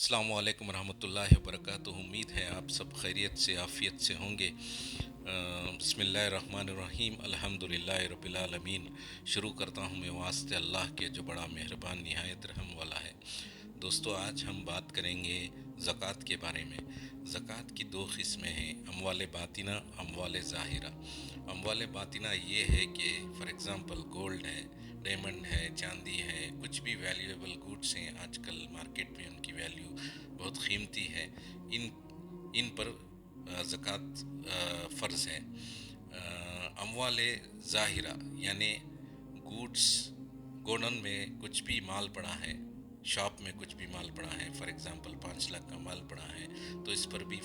अस्सलामु अलैकुम रहमतुल्लाहि व बरकातुहू। उम्मीद है आप सब खैरियत से आफ़ियत से होंगे। बिस्मिल्लाहिर्रहमानिर्रहीम, अल्हम्दुलिल्लाहि रब्बिल आलमीन। शुरू करता हूँ मैं वास्ते अल्लाह के जो बड़ा मेहरबान निहायत रहम वाला है। दोस्तों, आज हम बात करेंगे ज़कात के बारे में। ज़कात की दो किस्में हैं, अमवाल बातिना, अमवाल ज़ाहिरा। अमवाल बातिना ये है कि फ़ॉर एग्ज़ाम्पल गोल्ड है, डायमंड है, चांदी है, कुछ भी वैल्यूएबल गुड्स हैं आजकल मार्केट में, उनकी वैल्यू बहुत कीमती है। इन इन पर ज़कात फ़र्ज़ है। अमवाल ज़ाहिरा यानी गुड्स, गोडाउन में कुछ भी माल पड़ा है, शॉप में कुछ भी माल पड़ा है, फॉर एग्ज़ाम्पल 5 लाख का माल पड़ा है, तो इस पर भी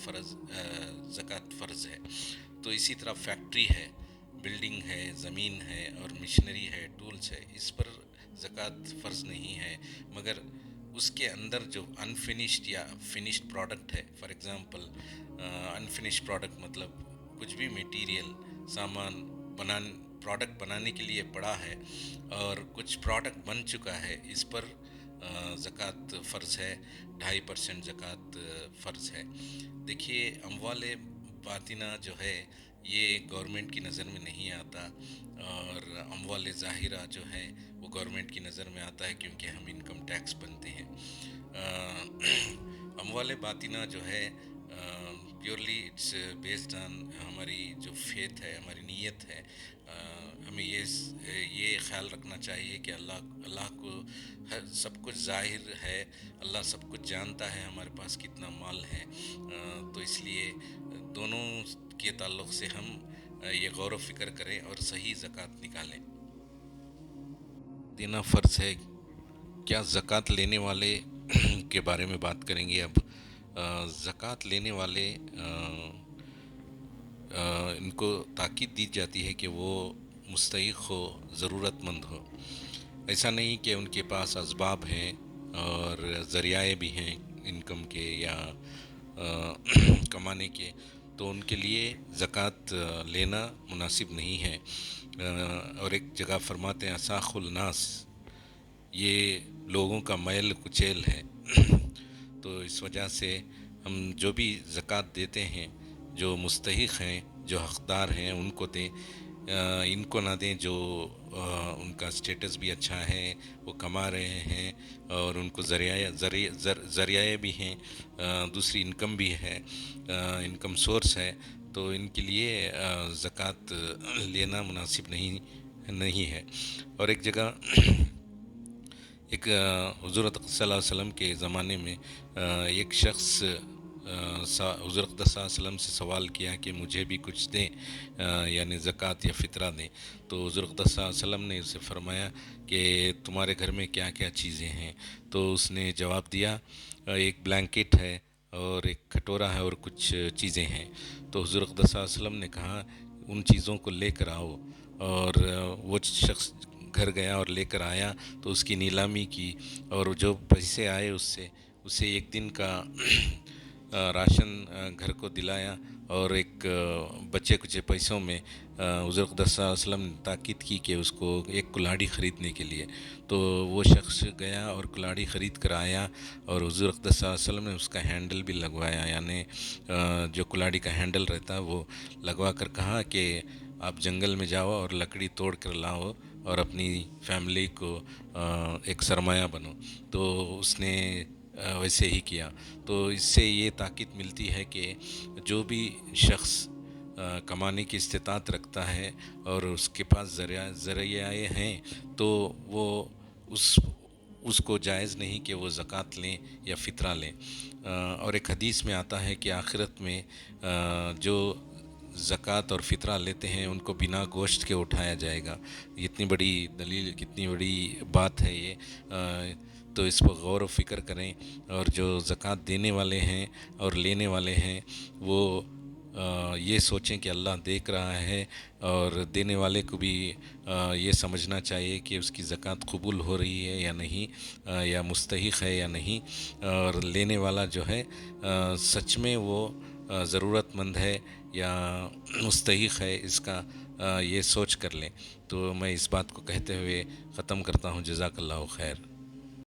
ज़कात फ़र्ज़ है। तो इसी तरह फैक्ट्री है, बिल्डिंग है, ज़मीन है और मशीनरी है, टूल्स है, इस पर ज़कात फ़र्ज़ नहीं है। मगर उसके अंदर जो अनफिनिश्ड या फिनिश्ड प्रोडक्ट है, फॉर एग्ज़ाम्पल अनफिनिश्ड प्रोडक्ट मतलब कुछ भी मटेरियल, सामान प्रोडक्ट बनाने के लिए पड़ा है और कुछ प्रोडक्ट बन चुका है, इस पर ज़कात फ़र्ज़ है। 2.5% ज़कात फ़र्ज़ है। देखिए, अमवाल बातिना जो है ये गवर्नमेंट की नज़र में नहीं आता, और अमवाल ज़ाहिरा जो है वो गवर्नमेंट की नज़र में आता है, क्योंकि हम इनकम टैक्स बनते हैं। अमवाल बातिना जो है प्योरली इट्स बेस्ड ऑन हमारी जो फेथ है, हमारी नीयत है। हमें ये ख्याल रखना चाहिए कि अल्लाह को सब कुछ ज़ाहिर है, अल्लाह सब कुछ जानता है हमारे पास कितना माल है। तो इसलिए दोनों के ताल्लुक़ से हम ये गौर व फिक्र करें और सही ज़कात निकालें। देना फ़र्ज़ है। क्या ज़कात लेने वाले के बारे में बात करेंगे अब। ज़कात लेने वाले इनको ताकीद दी जाती है कि वो मुस्तहिक़ हो, ज़रूरतमंद हो। ऐसा नहीं कि उनके पास असबाब हैं और ज़रियाए भी हैं इनकम के या कमाने के, तो उनके लिए ज़कात लेना मुनासिब नहीं है। और एक जगह फरमाते हैं असाखुल नास, ये लोगों का मैल कुचैल है। तो इस वजह से हम जो भी ज़कात देते हैं, जो मुस्तहिक़ हैं, जो हक़दार हैं, उनको दें। इनको ना दें जो उनका स्टेटस भी अच्छा है, वो कमा रहे हैं और उनको ज़रियाए भी हैं, दूसरी इनकम भी है, इनकम सोर्स है, तो इनके लिए ज़कात लेना मुनासिब नहीं है। और एक जगह एक हुज़ूर अक़दस सल्लल्लाहु अलैहि वसल्लम के ज़माने में एक शख्स हुज़ूर अक़दस सल्लल्लाहु अलैहि वसल्लम से सवाल किया कि मुझे भी कुछ दें, यानी ज़कात या फ़ितरा दें। तो हुज़ूर अक़दस सल्लल्लाहु अलैहि वसल्लम ने उसे फ़रमाया कि तुम्हारे घर में क्या क्या चीज़ें हैं। तो उसने जवाब दिया, एक ब्लैंकेट है और एक कटोरा है और कुछ चीज़ें हैं। तो हुज़ूर अक़दस सल्लल्लाहु अलैहि वसल्लम ने कहा, उन चीज़ों को लेकर आओ। और वो शख्स घर गया और लेकर आया, तो उसकी नीलामी की और जो पैसे आए उससे उसे एक दिन का राशन घर को दिलाया, और एक बचे कुचे पैसों में हुज़ूर अक़दस सल्लल्लाहु अलैहि वसल्लम ने ताकीद की कि उसको एक कुल्हाड़ी ख़रीदने के लिए। तो वो शख्स गया और कुल्हाड़ी ख़रीद कर आया, और हुज़ूर अक़दस सल्लल्लाहु अलैहि वसल्लम ने उसका हैंडल भी लगवाया, यानी जो कुल्हाड़ी का हैंडल रहता है वो लगवा कर कहा कि आप जंगल में जाओ और लकड़ी तोड़ कर लाओ और अपनी फैमिली को एक सरमाया बनो। तो उसने वैसे ही किया। तो इससे ये ताक़ीद मिलती है कि जो भी शख्स कमाने की इस्तिताअत रखता है और उसके पास ज़रियाए हैं, तो वो उसको जायज़ नहीं कि वो ज़कात लें या फ़ितरा लें। और एक हदीस में आता है कि आखिरत में जो ज़कात और फ़ितरा लेते हैं उनको बिना गोश्त के उठाया जाएगा। इतनी बड़ी दलील, कितनी बड़ी बात है ये। तो इस पर गौर व फ़िक्र करें, और जो ज़कात देने वाले हैं और लेने वाले हैं वो ये सोचें कि अल्लाह देख रहा है, और देने वाले को भी ये समझना चाहिए कि उसकी ज़कात कबूल हो रही है या नहीं, या मुस्तहिक़ है या नहीं। और लेने वाला जो है सच में वो ज़रूरतमंद है या मुस्तहिक़ है, इसका ये सोच कर लें। तो मैं इस बात को कहते हुए ख़त्म करता हूँ। जज़ाकल्लाहु खैर।